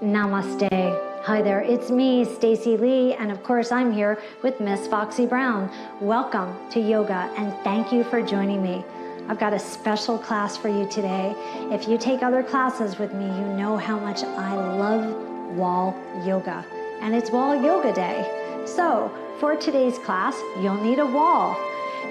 Namaste. Hi there, it's me, Stacey Lei, and of course I'm here with Miss Foxy Brown. Welcome to yoga, and thank you for joining me. I've got a special class for you today. If you take other classes with me, you know how much I love wall yoga, and it's Wall Yoga Day. So for today's class, you'll need a wall,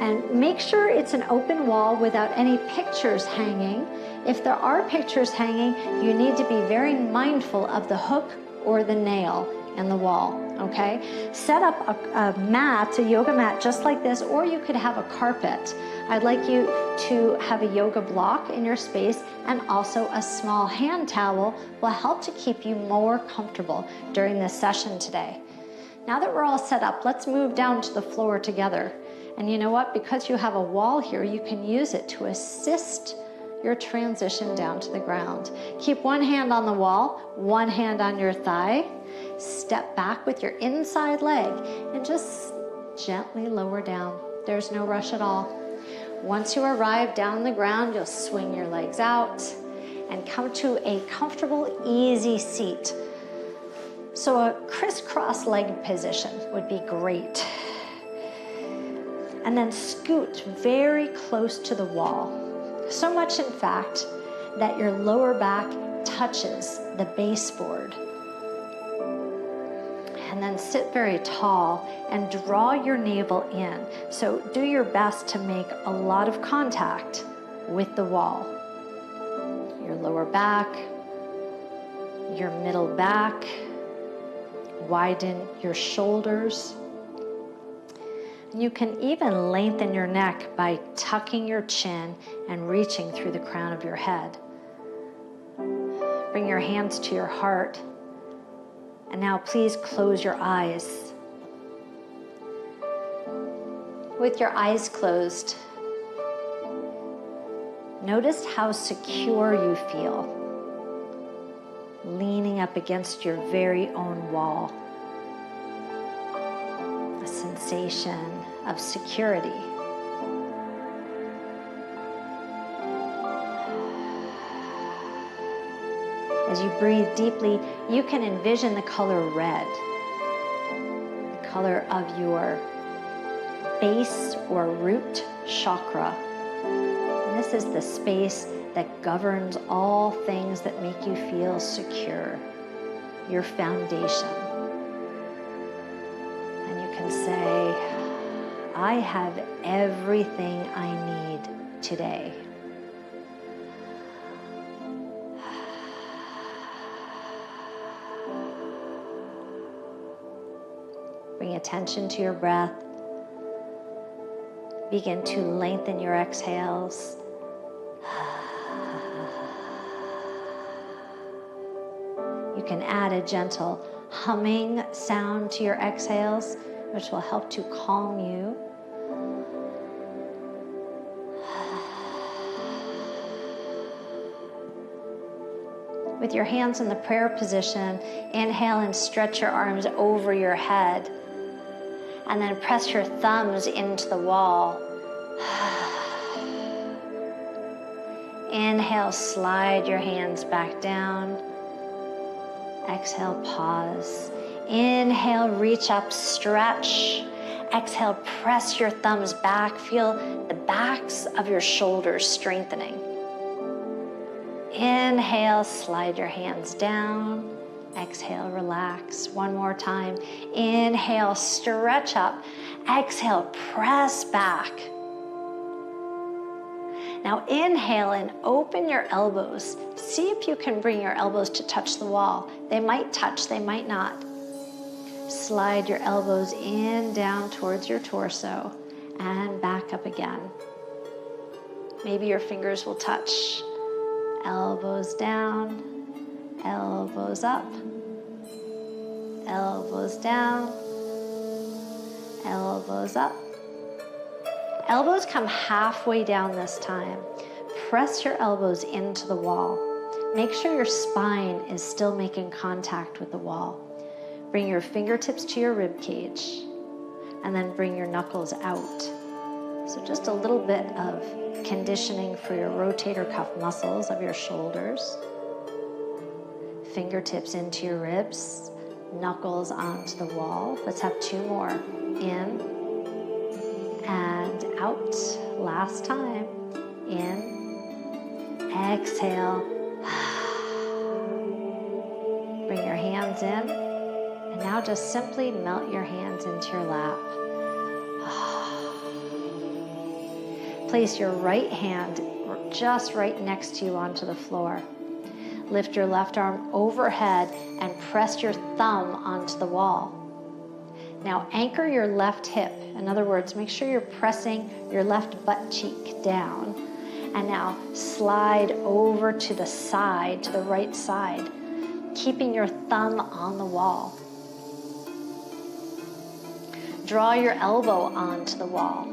and make sure it's an open wall without any pictures hanging. If there are pictures hanging, you need to be very mindful of the hook or the nail in the wall, okay? Set up a mat, a yoga mat just like this, or you could have a carpet. I'd like you to have a yoga block in your space, and also a small hand towel will help to keep you more comfortable during this session today. Now that we're all set up, let's move down to the floor together. And you know what? Because you have a wall here, you can use it to assist your transition down to the ground. Keep one hand on the wall, one hand on your thigh. Step back with your inside leg and just gently lower down. There's no rush at all. Once you arrive down the ground, you'll swing your legs out and come to a comfortable, easy seat. So a crisscross leg position would be great. And then scoot very close to the wall. So much, in fact, that your lower back touches the baseboard. And then sit very tall and draw your navel in. So do your best to make a lot of contact with the wall. Your lower back, your middle back, widen your shoulders. You can even lengthen your neck by tucking your chin and reaching through the crown of your head. Bring your hands to your heart. And now please close your eyes. With your eyes closed, notice how secure you feel, leaning up against your very own wall. A sensation of security. As you breathe deeply, you can envision the color red, the color of your base or root chakra. And this is the space that governs all things that make you feel secure, your foundation. And you can say, I have everything I need today. Bring attention to your breath. Begin to lengthen your exhales. You can add a gentle humming sound to your exhales, which will help to calm you. With your hands in the prayer position, inhale and stretch your arms over your head. And then press your thumbs into the wall. Inhale, slide your hands back down. Exhale, pause. Inhale, reach up, stretch. Exhale, press your thumbs back. Feel the backs of your shoulders strengthening. Inhale, slide your hands down. Exhale, relax. One more time. Inhale, stretch up. Exhale, press back. Now inhale and open your elbows. See if you can bring your elbows to touch the wall. They might touch, they might not. Slide your elbows in, down towards your torso, and back up again. Maybe your fingers will touch. Elbows down, elbows up, elbows down, elbows up. Elbows come halfway down this time. Press your elbows into the wall. Make sure your spine is still making contact with the wall. Bring your fingertips to your rib cage, and then bring your knuckles out. So just a little bit of conditioning for your rotator cuff muscles of your shoulders. fingertips into your ribs, knuckles onto the wall. Let's have 2 more. In and out. Last time. In. Exhale. Bring your hands in. And now just simply melt your hands into your lap. Place your right hand just right next to you onto the floor. Lift your left arm overhead and press your thumb onto the wall. Now anchor your left hip. In other words, make sure you're pressing your left butt cheek down. And now slide over to the side, to the right side, keeping your thumb on the wall. Draw your elbow onto the wall.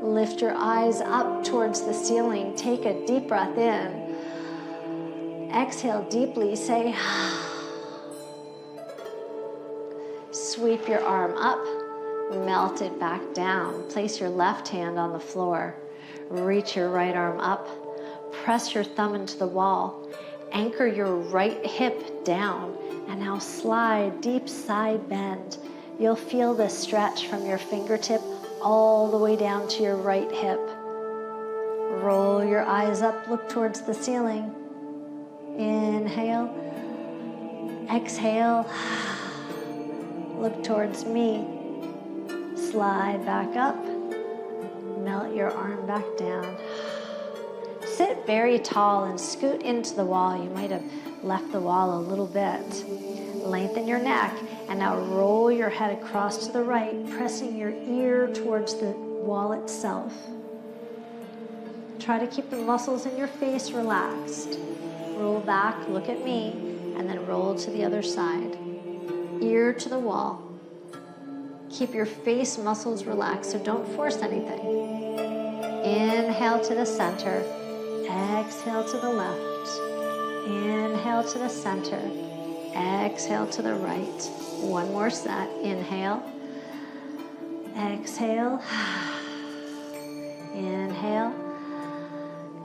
Lift your eyes up towards the ceiling. Take a deep breath in. Exhale deeply. Say, sweep your arm up. Melt it back down. Place your left hand on the floor. Reach your right arm up. Press your thumb into the wall. Anchor your right hip down. And now slide, deep side bend. You'll feel the stretch from your fingertip all the way down to your right hip. Roll your eyes up, look towards the ceiling. Inhale. Exhale. Look towards me. Slide back up. Melt your arm back down. Sit very tall and scoot into the wall. You might have left the wall a little bit. Lengthen your neck. And now roll your head across to the right, pressing your ear towards the wall itself. Try to keep the muscles in your face relaxed. Roll back, look at me, and then roll to the other side. Ear to the wall. Keep your face muscles relaxed, so don't force anything. Inhale to the center. Exhale to the left. Inhale to the center. Exhale to the right. One more set. Inhale. Exhale. Inhale.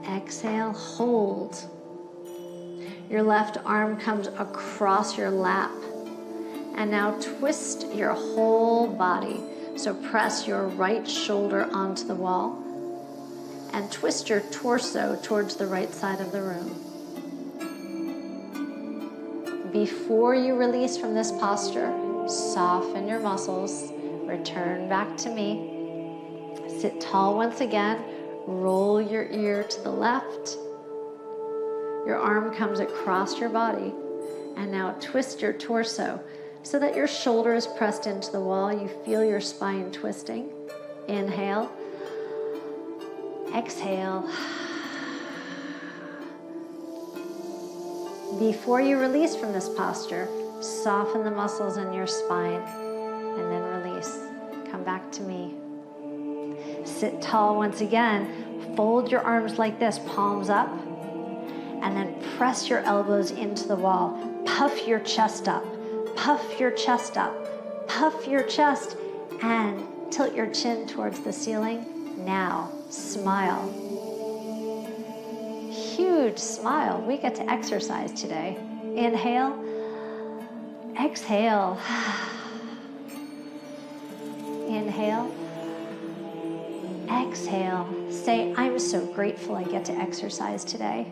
Exhale. Hold. Your left arm comes across your lap. And now twist your whole body. So press your right shoulder onto the wall. And twist your torso towards the right side of the room. Before you release from this posture, soften your muscles, return back to me. Sit tall once again, roll your ear to the left. Your arm comes across your body, and now twist your torso so that your shoulder is pressed into the wall. You feel your spine twisting. Inhale, exhale. Before you release from this posture, soften the muscles in your spine and then release. Come back to me. Sit tall once again. Fold your arms like this, palms up, and then press your elbows into the wall. Puff your chest up. Puff your chest up. Puff your chest and tilt your chin towards the ceiling. Now, smile. Huge smile. We get to exercise today. Inhale. Exhale. Inhale. Exhale. Say, I'm so grateful I get to exercise today.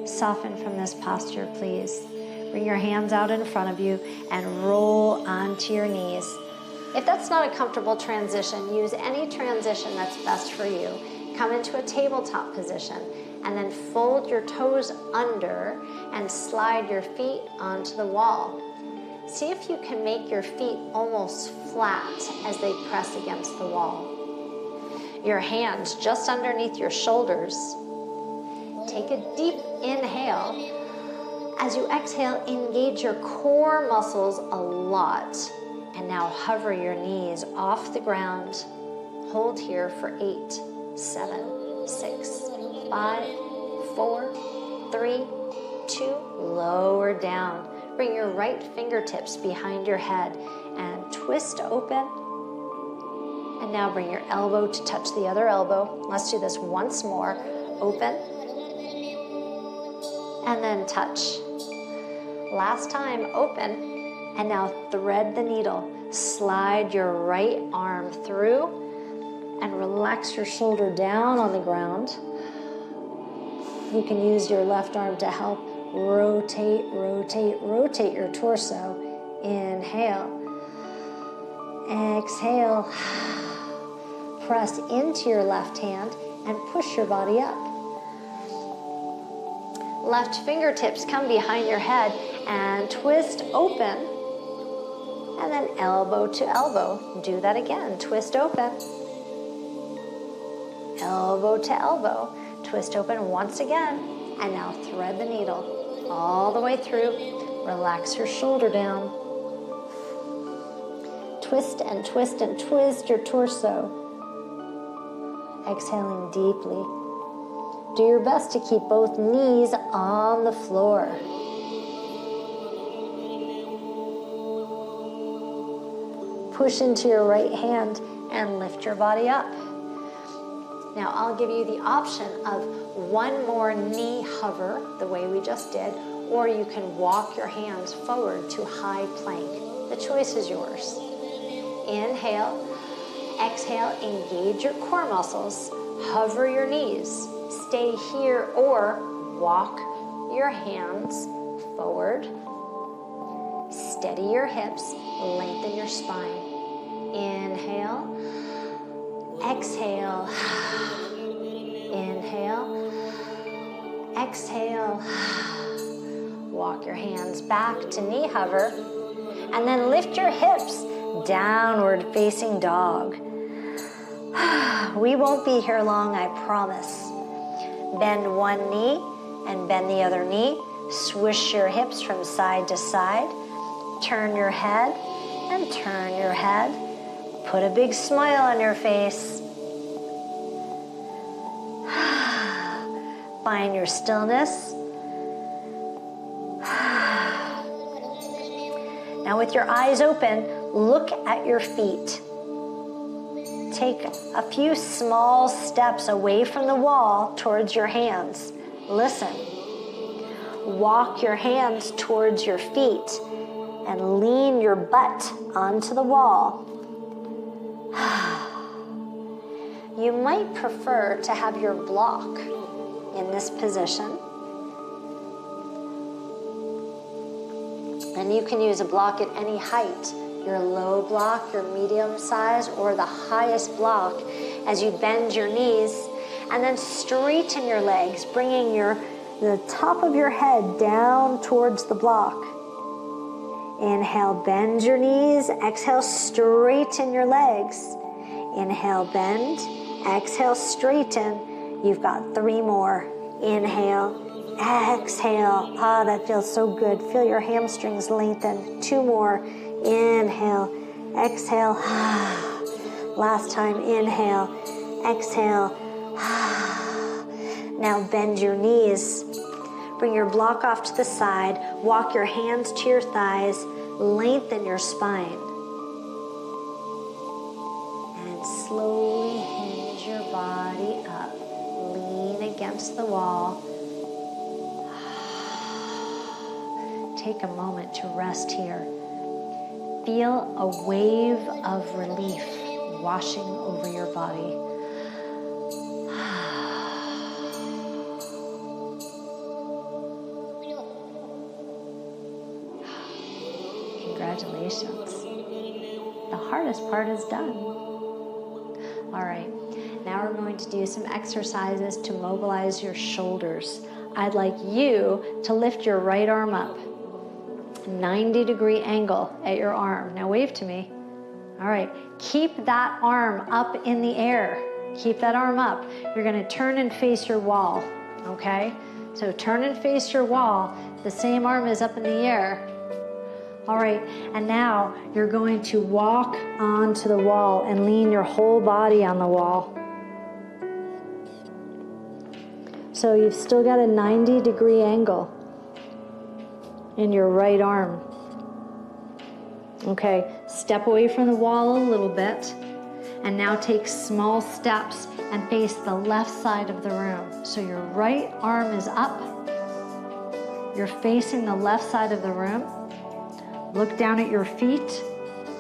Soften from this posture, please. Bring your hands out in front of you and roll onto your knees. If that's not a comfortable transition, use any transition that's best for you. Come into a tabletop position and then fold your toes under and slide your feet onto the wall. See if you can make your feet almost flat as they press against the wall. Your hands just underneath your shoulders. Take a deep inhale. As you exhale, engage your core muscles a lot. And now hover your knees off the ground. Hold here for 8, 7, 6, 5, 4, 3, 2. Lower down. Bring your right fingertips behind your head and twist open. And now bring your elbow to touch the other elbow. Let's do this once more. Open and then touch. Last time, open, and now thread the needle. Slide your right arm through and relax your shoulder down on the ground. You can use your left arm to help rotate, rotate, rotate your torso. Inhale. Exhale. Press into your left hand and push your body up. Left fingertips come behind your head and twist open. And then elbow to elbow. Do that again. Twist open. Elbow to elbow. Twist open once again. And now thread the needle all the way through. Relax your shoulder down. Twist and twist and twist your torso. Exhaling deeply. Do your best to keep both knees on the floor. Push into your right hand and lift your body up. Now I'll give you the option of one more knee hover, the way we just did, or you can walk your hands forward to high plank. The choice is yours. Inhale, exhale, engage your core muscles, hover your knees, stay here or walk your hands forward, steady your hips, lengthen your spine. Inhale, exhale, inhale, exhale. Walk your hands back to knee hover, and then lift your hips, downward facing dog. We won't be here long, I promise. Bend one knee and bend the other knee. Swish your hips from side to side. Turn your head and turn your head. Put a big smile on your face. Find your stillness. Now with your eyes open, look at your feet. Take a few small steps away from the wall towards your hands. Listen. Walk your hands towards your feet and lean your butt onto the wall. You might prefer to have your block in this position. And you can use a block at any height. Your low block, your medium size, or the highest block as you bend your knees. And then straighten your legs, bringing the top of your head down towards the block. Inhale, bend your knees. Exhale, straighten your legs. Inhale, bend. Exhale, straighten. You've got 3 more. Inhale, exhale. Ah, that feels so good. Feel your hamstrings lengthen. 2 more. Inhale, exhale. Last time, inhale, exhale. Now bend your knees. Bring your block off to the side. Walk your hands to your thighs. Lengthen your spine. And slowly hinge your body up. Lean against the wall. Take a moment to rest here. Feel a wave of relief washing over your body. Congratulations. The hardest part is done. All right, now we're going to do some exercises to mobilize your shoulders. I'd like you to lift your right arm up. 90-degree angle at your arm. Now wave to me. All right, keep that arm up in the air. Keep that arm up. You're gonna turn and face your wall, okay? So turn and face your wall. The same arm is up in the air. All right, and now you're going to walk onto the wall and lean your whole body on the wall. So you've still got a 90-degree angle in your right arm. Okay, step away from the wall a little bit, and now take small steps and face the left side of the room. So your right arm is up, You're facing the left side of the room. Look down at your feet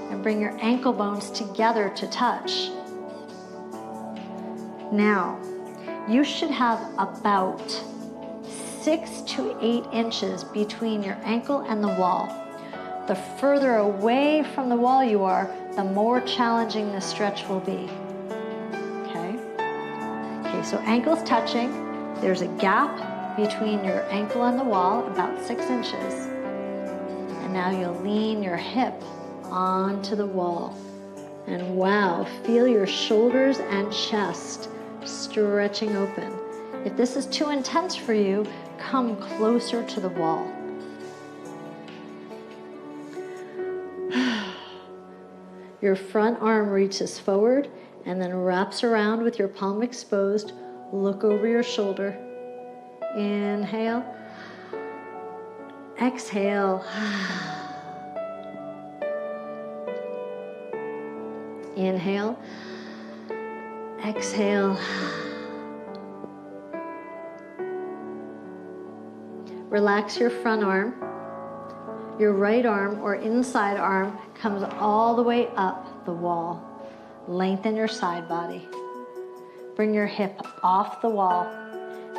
and bring your ankle bones together to touch. Now, you should have about 6 to 8 inches between your ankle and the wall. The further away from the wall you are, the more challenging this stretch will be. Okay? Okay, so ankles touching. There's a gap between your ankle and the wall, about 6 inches. And now you'll lean your hip onto the wall. And wow, feel your shoulders and chest stretching open. If this is too intense for you, come closer to the wall. Your front arm reaches forward and then wraps around with your palm exposed. Look over your shoulder. Inhale. Exhale. Inhale. Exhale. Relax your front arm. Your right arm or inside arm comes all the way up the wall. Lengthen your side body. Bring your hip off the wall.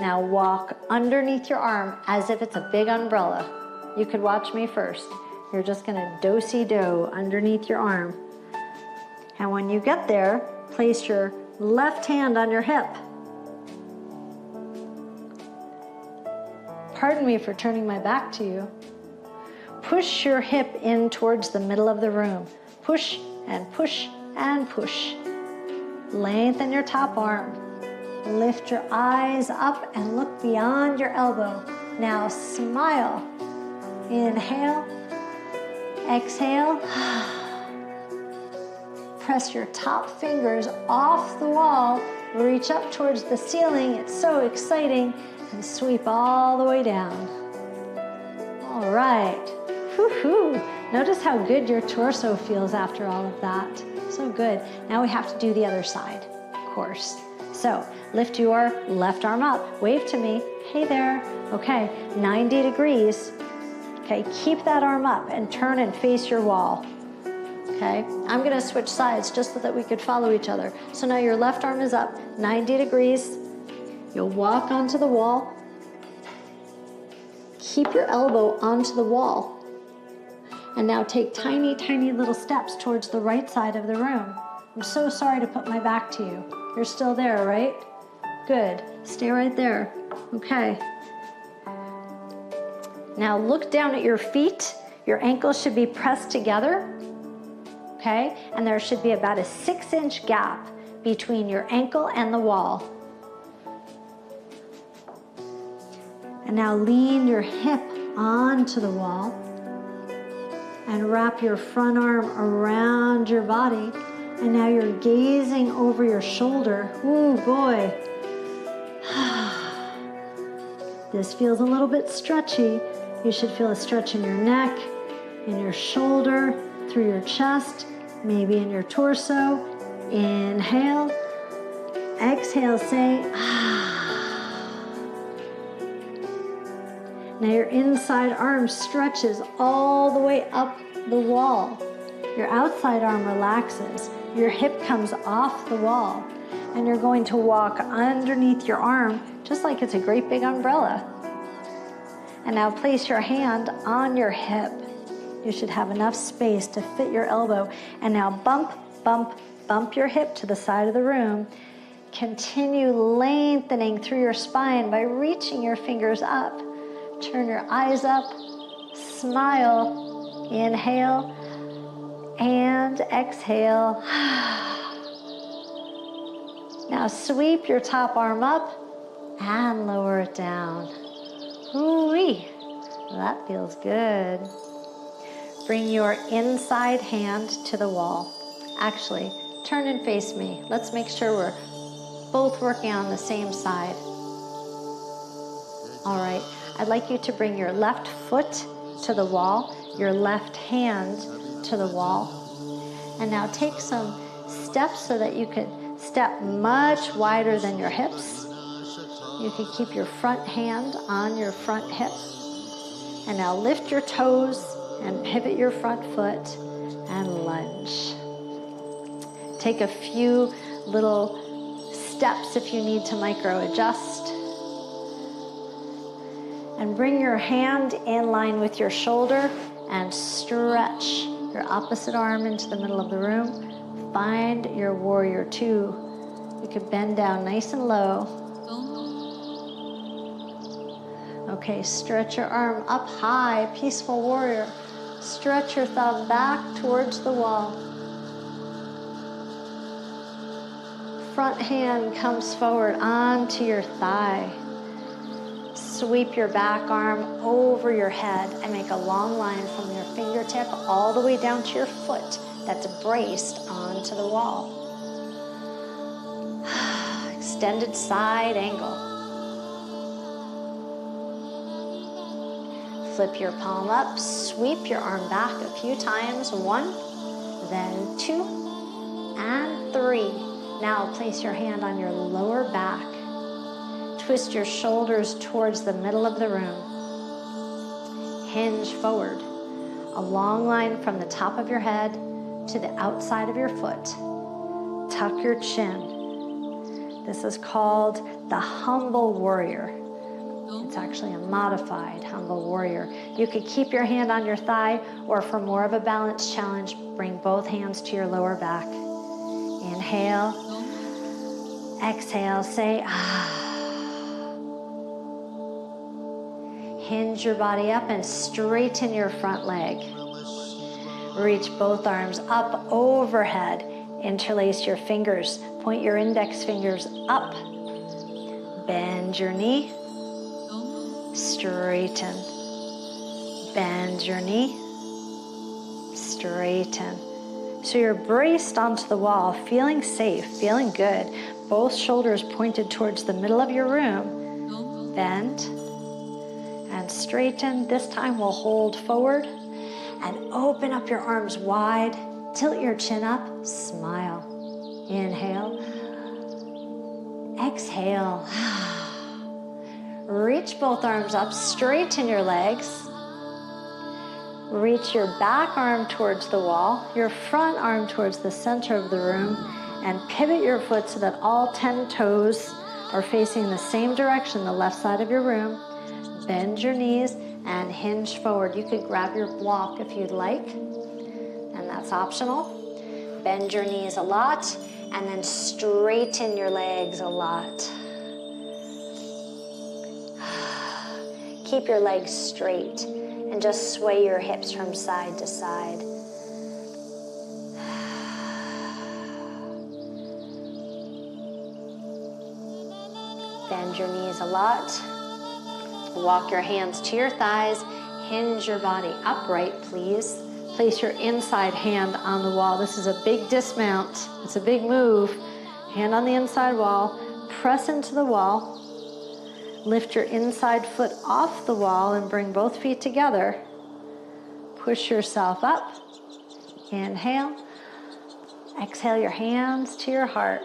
Now walk underneath your arm as if it's a big umbrella. You could watch me first. You're just gonna do-si-do underneath your arm. And when you get there, place your left hand on your hip. Pardon me for turning my back to you. Push your hip in towards the middle of the room. Push and push and push. Lengthen your top arm. Lift your eyes up and look beyond your elbow. Now smile. Inhale. Exhale. Press your top fingers off the wall. Reach up towards the ceiling. It's so exciting. And sweep all the way down. All right. Woo-hoo. Notice how good your torso feels after all of that. So good. Now we have to do the other side, of course. So lift your left arm up. Wave to me. Hey there. Okay, 90 degrees. Okay, keep that arm up and turn and face your wall. Okay, I'm gonna switch sides just so that we could follow each other. So now your left arm is up, 90 degrees. You'll walk onto the wall. Keep your elbow onto the wall. And now take tiny, tiny little steps towards the right side of the room. I'm so sorry to put my back to you. You're still there, right? Good. Stay right there. Okay. Now look down at your feet. Your ankles should be pressed together. Okay? And there should be about a 6-inch gap between your ankle and the wall. And now lean your hip onto the wall and wrap your front arm around your body. And now you're gazing over your shoulder. Ooh, boy. This feels a little bit stretchy. You should feel a stretch in your neck, in your shoulder, through your chest, maybe in your torso. Inhale. Exhale, say, Now your inside arm stretches all the way up the wall. Your outside arm relaxes. Your hip comes off the wall. And you're going to walk underneath your arm just like it's a great big umbrella. And now place your hand on your hip. You should have enough space to fit your elbow. And now bump, bump, bump your hip to the side of the room. Continue lengthening through your spine by reaching your fingers up. Turn your eyes up, smile, inhale, and exhale. Now sweep your top arm up and lower it down. Ooh-wee, that feels good. Bring your inside hand to the wall. Actually, turn and face me. Let's make sure we're both working on the same side. All right. I'd like you to bring your left foot to the wall, your left hand to the wall. And now take some steps so that you could step much wider than your hips. You can keep your front hand on your front hip. And now lift your toes and pivot your front foot and lunge. Take a few little steps if you need to micro adjust. And bring your hand in line with your shoulder and stretch your opposite arm into the middle of the room. Find your warrior two. You could bend down nice and low. Okay, stretch your arm up high, peaceful warrior. Stretch your thumb back towards the wall. Front hand comes forward onto your thigh. Sweep your back arm over your head and make a long line from your fingertip all the way down to your foot that's braced onto the wall. Extended side angle. Flip your palm up, sweep your arm back a few times. 1, then 2, and 3. Now place your hand on your lower back. Twist your shoulders towards the middle of the room. Hinge forward. A long line from the top of your head to the outside of your foot. Tuck your chin. This is called the humble warrior. It's actually a modified humble warrior. You could keep your hand on your thigh, or for more of a balance challenge, bring both hands to your lower back. Inhale. Exhale, say ah. Hinge your body up and straighten your front leg. Reach both arms up overhead. Interlace your fingers. Point your index fingers up. Bend your knee. Straighten. Bend your knee. Straighten. So you're braced onto the wall, feeling safe, feeling good. Both shoulders pointed towards the middle of your room. Bend and straighten. This time we'll hold forward and open up your arms wide. Tilt your chin up. Smile. Inhale. Exhale. Reach both arms up. Straighten your legs. Reach your back arm towards the wall, your front arm towards the center of the room, and pivot your foot so that all 10 toes are facing the same direction, the left side of your room. Bend your knees and hinge forward. You could grab your block if you'd like, and that's optional. Bend your knees a lot, and then straighten your legs a lot. Keep your legs straight and just sway your hips from side to side. Bend your knees a lot. Walk your hands to your thighs. Hinge your body upright, please. Place your inside hand on the wall. This is a big dismount. It's a big move. Hand on the inside wall. Press into the wall. Lift your inside foot off the wall and bring both feet together. Push yourself up. Inhale. Exhale your hands to your heart.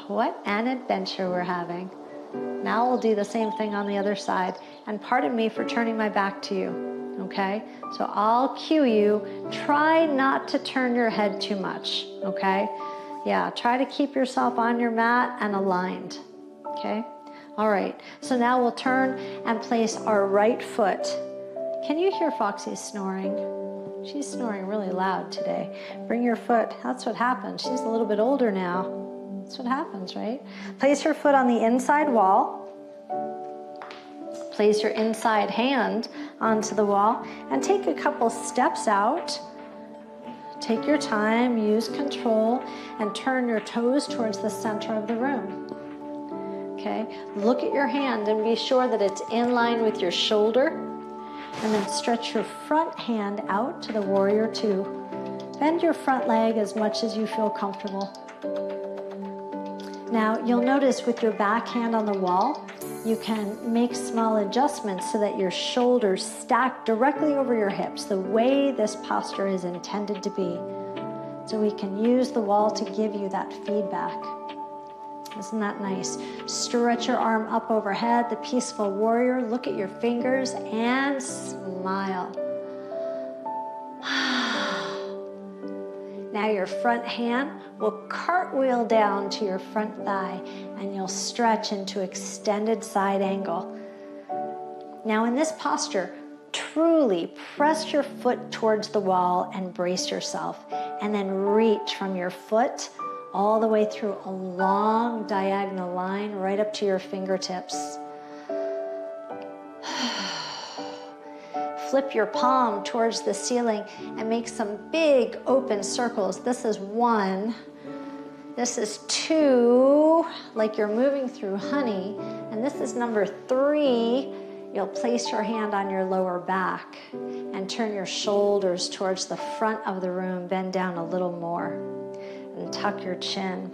What an adventure we're having. Now we'll do the same thing on the other side. And pardon me for turning my back to you, okay? So I'll cue you. Try not to turn your head too much, okay? Yeah, try to keep yourself on your mat and aligned, okay? All right, so now we'll turn and place our right foot. Can you hear Foxy snoring? She's snoring really loud today. Bring your foot, that's what happens. She's a little bit older now. That's what happens, right? Place your foot on the inside wall. Place your inside hand onto the wall and take a couple steps out. Take your time, use control, and turn your toes towards the center of the room. Okay, look at your hand and be sure that it's in line with your shoulder. And then stretch your front hand out to the warrior two. Bend your front leg as much as you feel comfortable. Now, you'll notice with your back hand on the wall, you can make small adjustments so that your shoulders stack directly over your hips, the way this posture is intended to be. So we can use the wall to give you that feedback. Isn't that nice? Stretch your arm up overhead, the peaceful warrior. Look at your fingers and smile. Now your front hand will cartwheel down to your front thigh and you'll stretch into extended side angle. Now in this posture, truly press your foot towards the wall and brace yourself, and then reach from your foot all the way through a long diagonal line right up to your fingertips. Flip your palm towards the ceiling and make some big open circles. This is 1. This is 2, like you're moving through honey. And this is number 3. You'll place your hand on your lower back and turn your shoulders towards the front of the room. Bend down a little more and tuck your chin.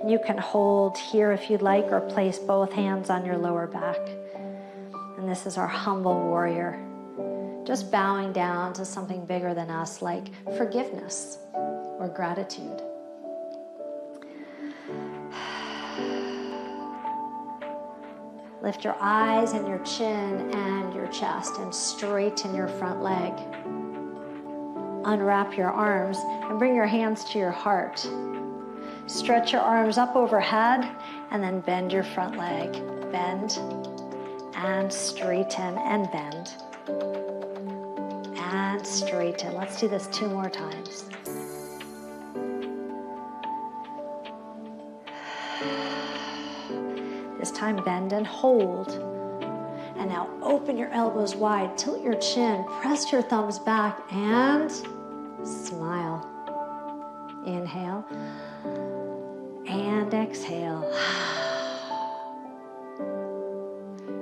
And you can hold here if you'd like, or place both hands on your lower back. And this is our humble warrior. Just bowing down to something bigger than us, like forgiveness or gratitude. Lift your eyes and your chin and your chest and straighten your front leg. Unwrap your arms and bring your hands to your heart. Stretch your arms up overhead and then bend your front leg. Bend and straighten and bend. And straighten. Let's do this 2 more times. This time bend and hold. And now open your elbows wide, tilt your chin, press your thumbs back and smile. Inhale and exhale.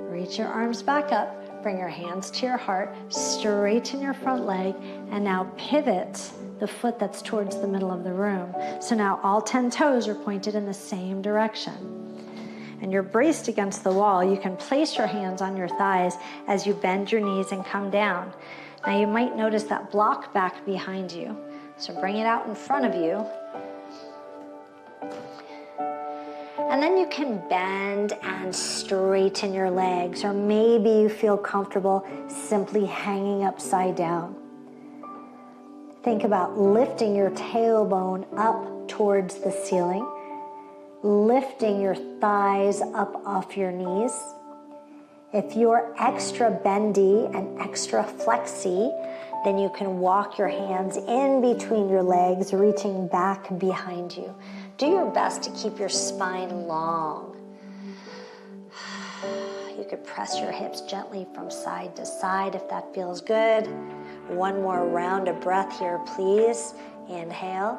Reach your arms back up. Bring your hands to your heart, straighten your front leg, and now pivot the foot that's towards the middle of the room. So now all 10 toes are pointed in the same direction. And you're braced against the wall. You can place your hands on your thighs as you bend your knees and come down. Now you might notice that block back behind you. So bring it out in front of you. And then you can bend and straighten your legs, or maybe you feel comfortable simply hanging upside down. Think about lifting your tailbone up towards the ceiling, lifting your thighs up off your knees. If you're extra bendy and extra flexy, then you can walk your hands in between your legs, reaching back behind you. Do your best to keep your spine long. You could press your hips gently from side to side if that feels good. 1 more round of breath here, please. Inhale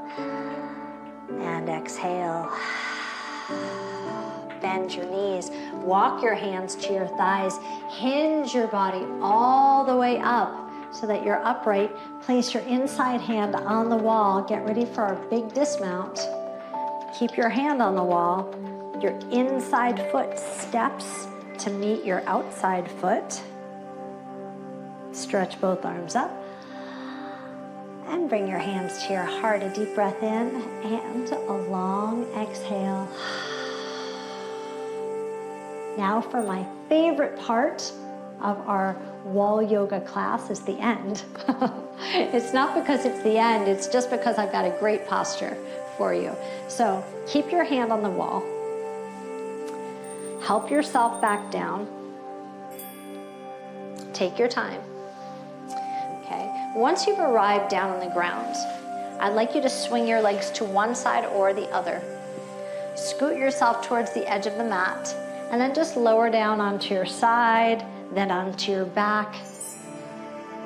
and exhale. Bend your knees. Walk your hands to your thighs. Hinge your body all the way up so that you're upright. Place your inside hand on the wall. Get ready for our big dismount. Keep your hand on the wall. Your inside foot steps to meet your outside foot. Stretch both arms up. And bring your hands to your heart. A deep breath in and a long exhale. Now for my favorite part of our wall yoga class is the end. It's not because it's the end, it's just because I've got a great posture for you. So keep your hand on the wall. Help yourself back down. Take your time. Okay. Once you've arrived down on the ground, I'd like you to swing your legs to one side or the other. Scoot yourself towards the edge of the mat, and then just lower down onto your side, then onto your back.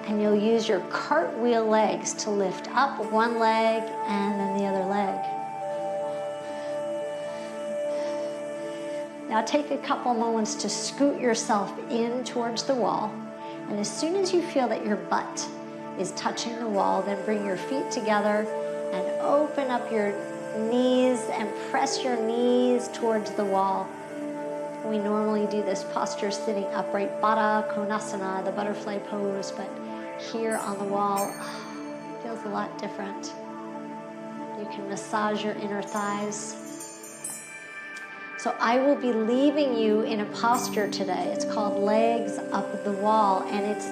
And you'll use your cartwheel legs to lift up one leg and then the other leg. Now take a couple moments to scoot yourself in towards the wall. And as soon as you feel that your butt is touching the wall, then bring your feet together and open up your knees and press your knees towards the wall. We normally do this posture sitting upright, Baddha Konasana, the butterfly pose, but here on the wall, it feels a lot different. You can massage your inner thighs. So I will be leaving you in a posture today. It's called legs up the wall, and it's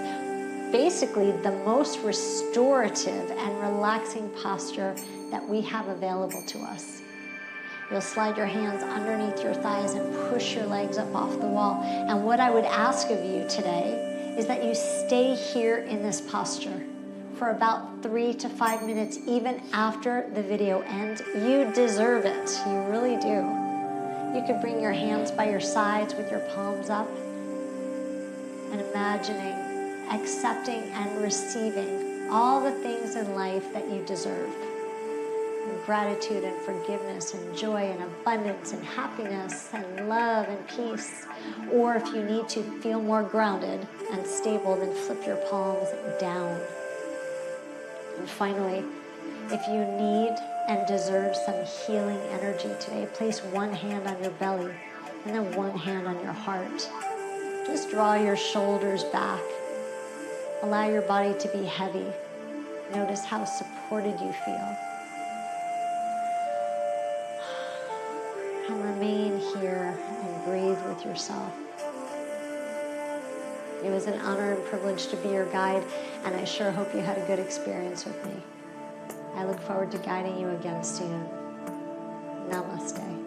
basically the most restorative and relaxing posture that we have available to us. You'll slide your hands underneath your thighs and push your legs up off the wall. And what I would ask of you today is that you stay here in this posture for about 3 to 5 minutes, even after the video ends. You deserve it. You really do. You could bring your hands by your sides with your palms up and imagining, accepting and receiving all the things in life that you deserve. And gratitude and forgiveness and joy and abundance and happiness and love and peace. Or if you need to feel more grounded and stable, then flip your palms down. And finally, if you need and deserve some healing energy today, place one hand on your belly and then one hand on your heart. Just draw your shoulders back. Allow your body to be heavy. Notice how supported you feel. And remain here and breathe with yourself. It was an honor and privilege to be your guide, and I sure hope you had a good experience with me. I look forward to guiding you again soon. Namaste.